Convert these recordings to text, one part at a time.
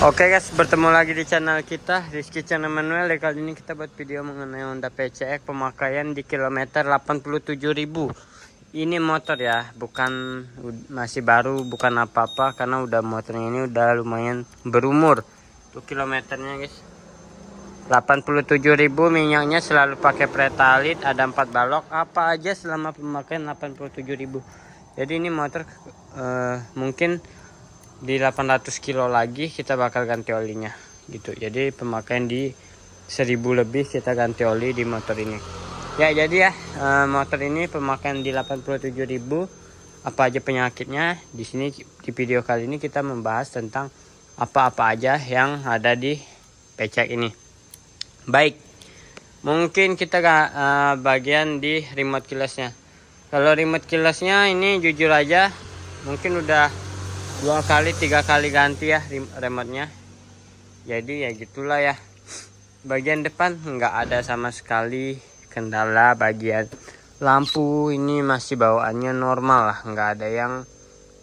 Oke guys, bertemu lagi di channel kita, Rizky Channel Manuel. Kali ini kita buat video mengenai Honda PCX pemakaian di kilometer 87.000. Ini motor ya, bukan masih baru, bukan apa-apa, karena udah motornya ini udah lumayan berumur. Tuh kilometernya guys, 87.000. Minyaknya selalu pakai Pretalit, ada 4 balok, apa aja selama pemakaian 87.000. Jadi ini motor mungkin di 800 kilo lagi kita bakal ganti olinya gitu. Jadi pemakaian di 1000 lebih kita ganti oli di motor ini ya. Jadi ya motor ini pemakaian di 87.000. Apa aja penyakitnya di sini. Di video kali ini kita membahas tentang apa-apa aja yang ada di PCX ini. Baik, mungkin kita bagian di remote keylessnya. Kalau remote keylessnya ini jujur aja mungkin udah 2 kali 3 kali ganti ya remote-nya. Jadi ya gitulah ya. Bagian depan nggak ada sama sekali kendala. Bagian lampu ini masih bawaannya normal lah, nggak ada yang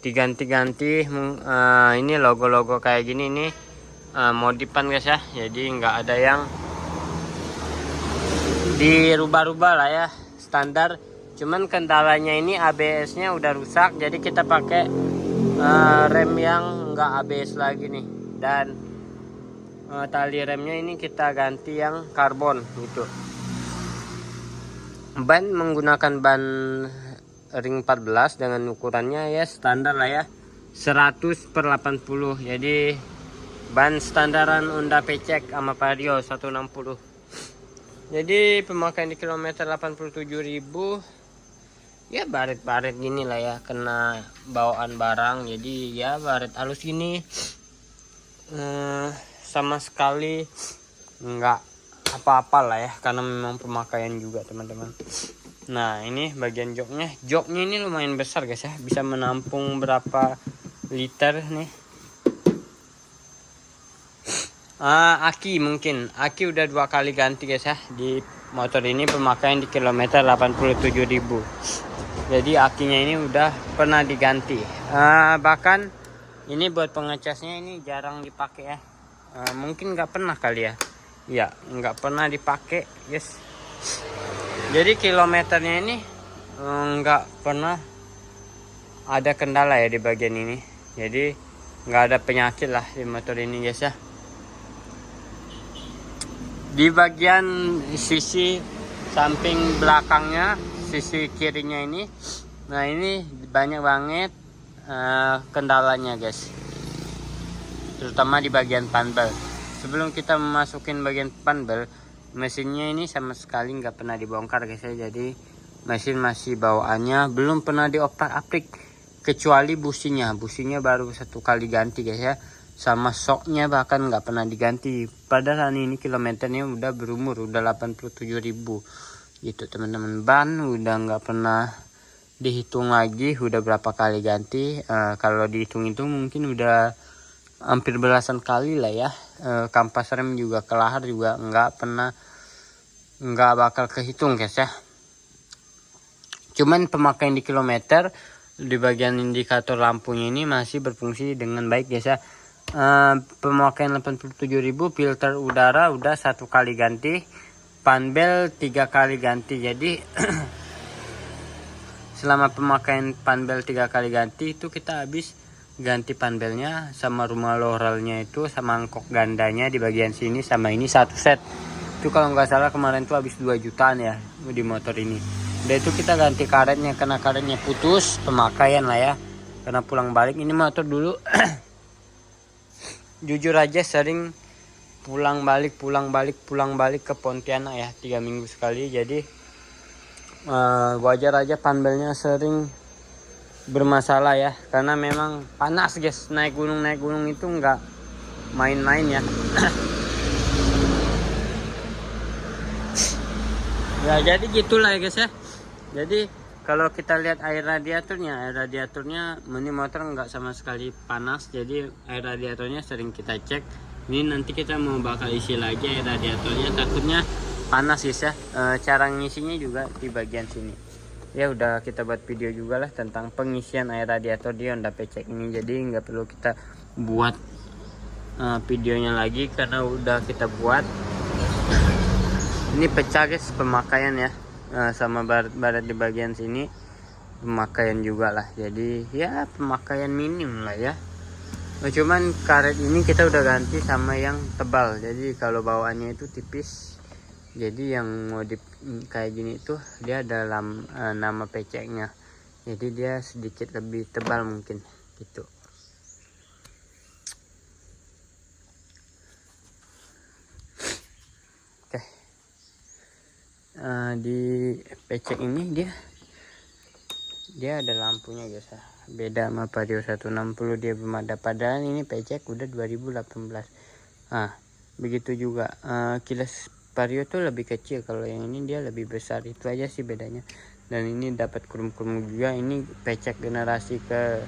diganti-ganti. Ini logo-logo kayak gini nih modifan guys ya. Jadi nggak ada yang dirubah-rubah lah ya, standar. Cuman kendalanya ini ABS-nya udah rusak, jadi kita pakai rem yang enggak ABS lagi nih. Dan tali remnya ini kita ganti yang karbon gitu. Ban menggunakan ban ring 14 dengan ukurannya ya standar lah ya, 100/80. Jadi ban standaran Honda PCX sama Vario 160. Jadi pemakaian di kilometer 87.000 ya, baret-baret gini lah ya, kena bawaan barang. Jadi ya baret halus gini sama sekali nggak apa-apa lah ya, karena memang pemakaian juga teman-teman. Nah ini bagian joknya ini lumayan besar guys ya, bisa menampung berapa liter nih. Aki udah 2 kali ganti guys ya di motor ini pemakaian di kilometer 87.000. Jadi akinya ini udah pernah diganti. Bahkan ini buat pengecasnya ini jarang dipakai ya. Mungkin nggak pernah kali ya. Ya nggak pernah dipakai guys. Jadi kilometernya ini nggak pernah ada kendala ya di bagian ini. Jadi nggak ada penyakit lah di motor ini guys ya. Di bagian sisi samping belakangnya, sisi kirinya ini, nah ini banyak banget kendalanya guys, terutama di bagian panbel. Sebelum kita memasukin bagian panbel, mesinnya ini sama sekali nggak pernah dibongkar guys ya. Jadi mesin masih bawaannya belum pernah dioprak-aprik, kecuali businya baru 1 kali ganti guys ya. Sama shocknya bahkan nggak pernah diganti. Padahal ini kilometernya udah berumur, udah 87.000 gitu teman-teman. Ban udah nggak pernah dihitung lagi udah berapa kali ganti. Kalau dihitung-hitung mungkin udah hampir belasan kali lah ya. Kampas rem juga, kelahar juga nggak bakal kehitung guys ya. Cuman pemakaian di kilometer di bagian indikator lampunya ini masih berfungsi dengan baik guys ya. Pemakaian 87.000, filter udara udah 1 kali ganti, panbel 3 kali ganti. Jadi selama pemakaian panbel 3 kali ganti itu kita habis ganti panbelnya sama rumah loralnya itu, sama angkok gandanya di bagian sini, sama ini 1 set. Itu kalau nggak salah kemarin tuh habis 2 jutaan ya di motor ini. Udah itu kita ganti karetnya, karena karetnya putus, pemakaian lah ya, karena pulang balik. Ini motor dulu jujur aja sering pulang balik ke Pontianak ya, 3 minggu sekali. Jadi wajar aja panbelnya sering bermasalah ya, karena memang panas guys. Naik gunung itu nggak main-main ya. Ya jadi gitulah ya guys ya. Jadi kalau kita lihat air radiatornya ini motor nggak sama sekali panas. Jadi air radiatornya sering kita cek. Ini nanti kita mau bakal isi lagi air radiatornya, takutnya panas guys ya. Cara ngisinya juga di bagian sini. Ya udah kita buat video juga lah tentang pengisian air radiator di Honda PCX ini. Jadi nggak perlu kita buat videonya lagi karena udah kita buat. Ini pecah guys pemakaian ya, sama barat di bagian sini pemakaian juga lah, jadi ya pemakaian minim lah ya. Cuman karet ini kita udah ganti sama yang tebal, jadi kalau bawaannya itu tipis, jadi yang modif kayak gini tuh dia dalam nama peceknya, jadi dia sedikit lebih tebal mungkin gitu. Oke. Di pecek ini dia ada lampunya guys ya, beda sama Vario 160 dia belum ada, padahal ini pecek udah 2018. Begitu juga kilas Vario tuh lebih kecil, kalau yang ini dia lebih besar, itu aja sih bedanya. Dan ini dapat krum-krum juga, ini pecek generasi ke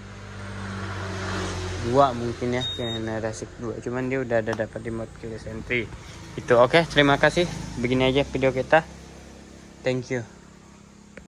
2 mungkin ya, generasi kedua, cuman dia udah ada dapat di mod keyless entry itu. Oke, terima kasih, begini aja video kita, thank you.